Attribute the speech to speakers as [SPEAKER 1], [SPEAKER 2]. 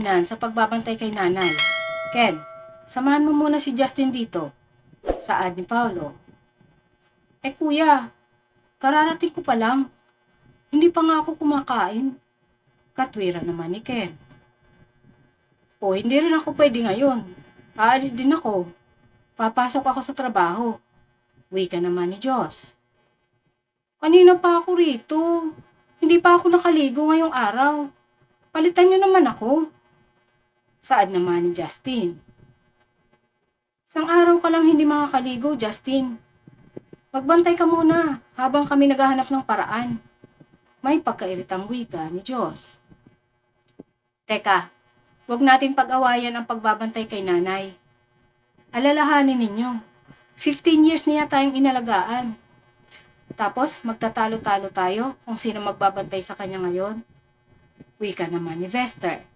[SPEAKER 1] hanginan sa pagbabantay kay nanay. Ken, samahan mo muna si Justin dito. Saad ni Paolo. Kuya, kararating ko pa lang. Hindi pa nga ako kumakain. Katwira naman ni Ken. Hindi rin ako pwede ngayon. Aalis din ako. Papasok ako sa trabaho. Wika naman ni Joss. Kanina pa ako rito. Hindi pa ako nakaligo ngayong araw. Palitan niyo naman ako. Saad naman ni Justin. Isang araw ka lang hindi makakaligo, Justin. Magbantay ka muna habang kami naghahanap ng paraan. May pagkairitang wika ni Joss. Teka, huwag natin pag-awayan ang pagbabantay kay nanay. Alalahanin ninyo, 15 years niya tayong inalagaan. Tapos magtatalo-talo tayo kung sino magbabantay sa kanya ngayon. Wika naman ni Vester.